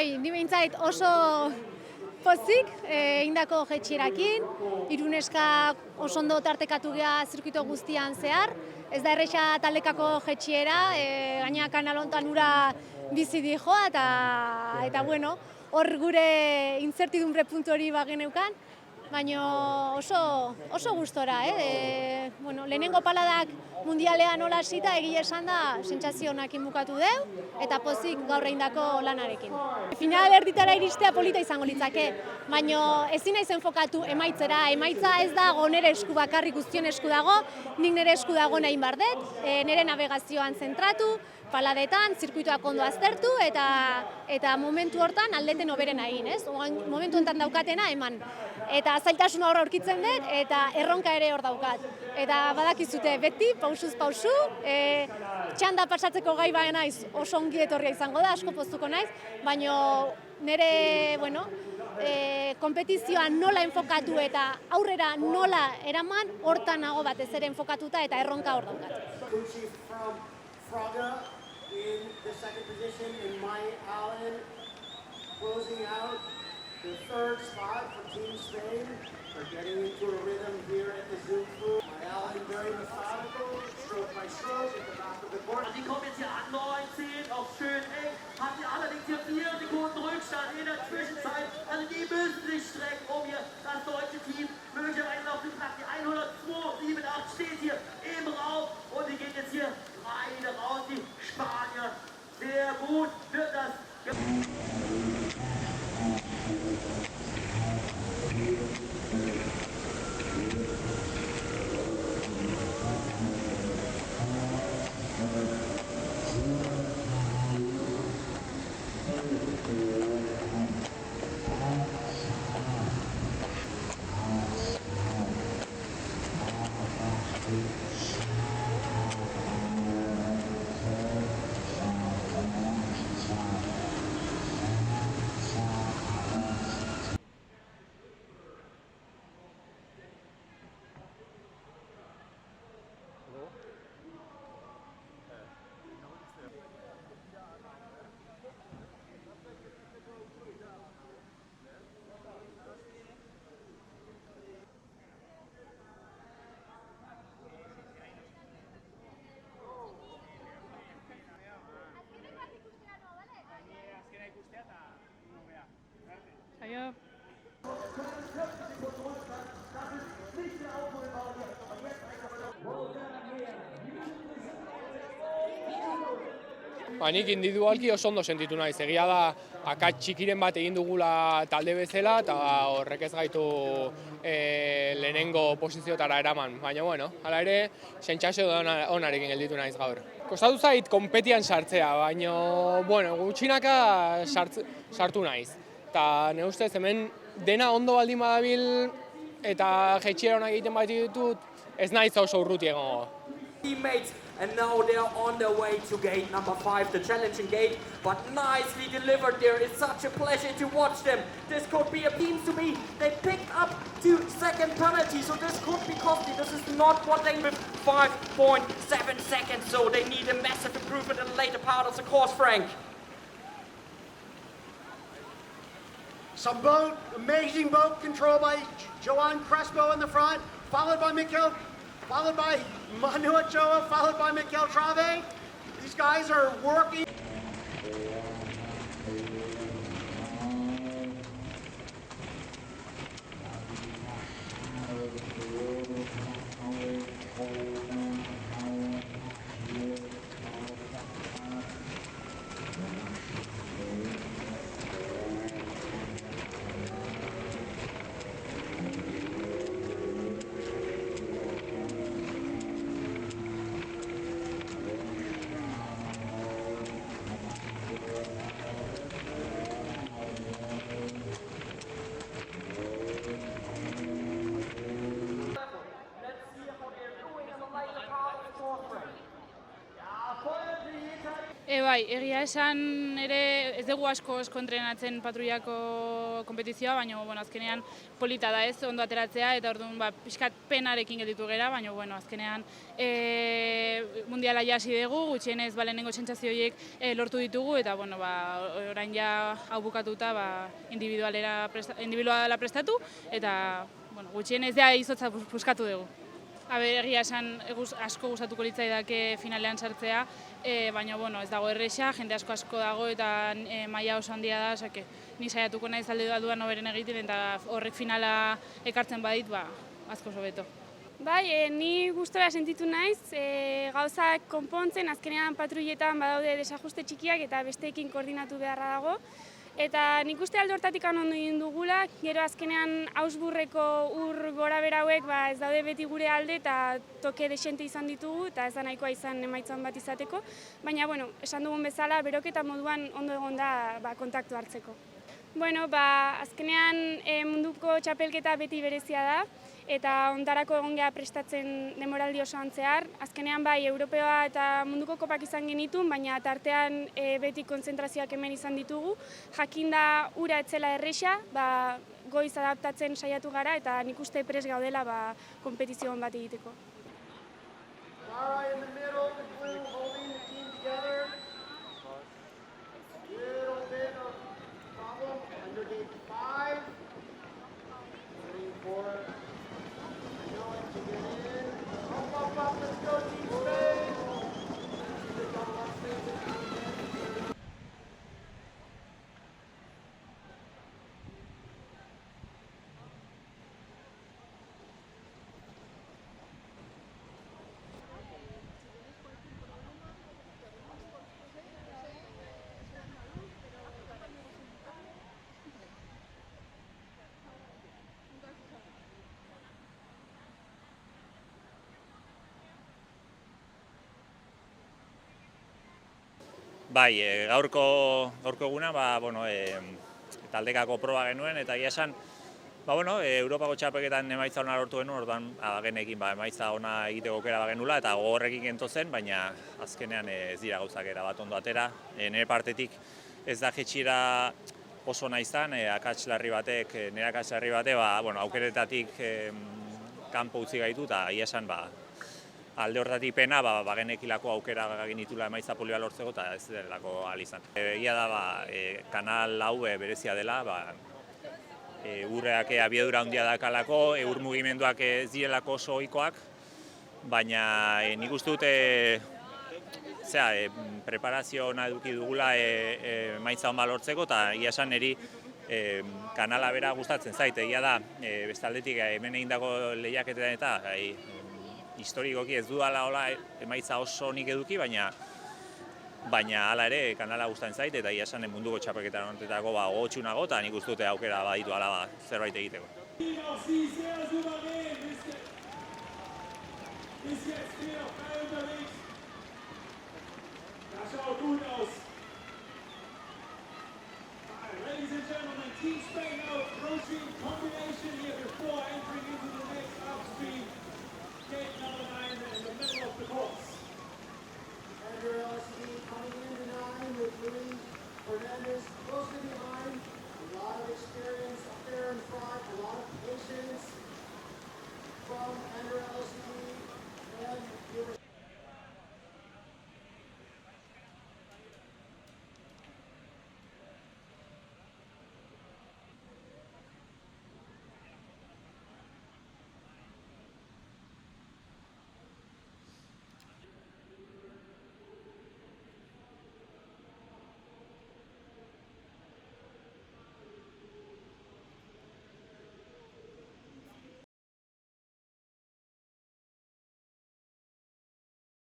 Bai, ni behintzait oso pozik egindako jetxierakin, hiru neska oso ondo tartekatu geha zirkuito guztian zehar. Ez da erresa taldekako jetxiera, gaina kanal hontan ura bizi dijoa eta bueno, hor gure incertidumbre puntu hori bageneukan, baina oso gustora, bueno, lehenengo paladak mundialean nola hasita egia esan da sentsazio onekin bukatu deu eta pozik gaur egindako lanarekin. Final erditara iristea polita izango litzake, baina ezin naiz enfokatu emaitzera. Emaitza ez dago nire esku bakarrik, guztion esku dago, nik nire esku dago nahi bardet, nire navegazioan zentratu, paladetan, zirkuitoak ondo aztertu eta momentu hortan aldeten hoberena egin, ez? Momentu honetan daukatena eman. Eta zailtasun horra aurkitzen dut eta erronka ere hor daukat. Eta badakizute beti, pausuz pausu, txanda pasatzeko gai baina naiz oso ongi etorria izango da, asko poztuko naiz, baina nire, bueno, konpetizioan nola enfokatu eta aurrera nola eraman, hortan nago batez ere enfokatuta eta erronka hor daukat. Fraga in the second position and Maya Allen closing out the third spot for Team Spain. They're getting into a rhythm here at the Zoom Pool. Maya Allen very methodical, stroke by stroke at the back of the board. Die kommen jetzt hier an 19, auch schön eng, hat hier allerdings hier 4 Sekunden Rückstand in der Zwischenzeit. Also die müssen sich strecken, um hier das deutsche Team möglicherweise auf den Platz. Die 102,78 steht hier im Raum und die geht jetzt hier beide raus, die Spanier. Sehr gut wird das. Nik individualki oso ondo sentitu naiz. Egia da, akats txikiren bat egin dugula talde bezala eta horrek ez gaitu lehenengo posizioetara eraman. Baina, bueno, hala ere, sentsazio onarekin gelditu naiz gaur. Kostatu zait konpetian sartzea, baina, bueno, gutxinaka sartu naiz. Eta nire ustez hemen dena ondo baldin badabil eta jetxiera onak egiten bat ditut, ez naiz oso urruti egongo. Teammates, and now they're on their way to gate number 5, the challenging gate, but nicely delivered there. It's such a pleasure to watch them. This could be seems to be, they picked up 2 second penalties, so this could be costly. This is not what they with 5.7 seconds, so they need a massive improvement in the later part of the course, Frank. Some amazing boat control by Joan Crespo in the front, followed by Manu Ochoa, followed by Mikel Trave. These guys are working. Bai, egia esan ere ez dugu asko entrenatzen patrullako kompetizioa, baina azkenean polita da ez, ondo ateratzea, eta orduan pixkat penarekin gelditu gera, baina azkenean mundiala jasi dugu, gutxienez lehenengo sentsazio horiek lortu ditugu, eta orain ja hau bukatuta individuala prestatu, eta gutxienez ja izotza buskatu dugu. Egia esan asko gustatuko litzaidake finalean sartzea, baina ez dago erresa, jende asko dago eta maila oso handia da, osea, ni saiatuko naiz alde dudan hoberen egiten eta horrek finala ekartzen badit, asko hobeto. Bai, ni gustora sentitu naiz, gauzak konpontzen, azkenean patrulletan badaude desajuste txikiak eta besteekin koordinatu beharra dago. Eta nik uste alde hortatik ondo egin dugula, gero azkenean Augsburgeko ur gora bera hauek ez daude beti gure alde eta toke desente izan ditugu eta ez da nahikoa izan emaitzan bat izateko. Baina, esan dugun bezala, beroketa moduan ondo egon da kontaktu hartzeko. Azkenean munduko txapelketa beti berezia da, eta ondarako egon geha prestatzen demoraldi osoan zehar. Azkenean Europeoa eta munduko kopak izan genitun, baina tartean beti kontzentrazioak hemen izan ditugu. Jakinda ura etzela erresa, goiz adaptatzen saiatu gara eta nik uste prest gaudela konpetizio bat egiteko. Mara in the middle, the blue holding the team together. Little bit of problem under gate 5. Waiting for Noah to get in. Up, let's go Team Spain. Bai, gaurko eguna, taldekako proba genuen, eta egia esan, Europako txapelketan emaitza ona lortu genuen, orduan genekin emaitza ona egiteko aukera genula, eta gogorrekin gentozen, baina azkenean ez dira gauzak erabat ondo atera. Nire partetik ez da jetxira oso ona izan, nire akats larri batek, aukeretatik kanpo utzi gaitu, eta egia esan, alde hortatik pena, genekilako aukera genitula emaitza polioa lortzeko eta ez delako ahal izan. Egia da, kanal hau berezia dela, urreak abiadura handia dakalako, ur mugimenduak ez direlako oso ohikoak, baina nik uste dute preparazio ona eduki dugula emaitza on lortzeko, eta egia esan niri kanala bera gustatzen zait. Egia da, bestaldetik hemen egindako lehiaketetan eta historikoki ez dudala emaitza oso onik eduki, baina hala ere kanala gustatzen zait eta egia esan munduko txapelketan honetako gogotsunago eta nik uste dute aukera baditu hala zerbait egiteko. Auch sie sehr souverän. Bis jetzt 4 auf 1.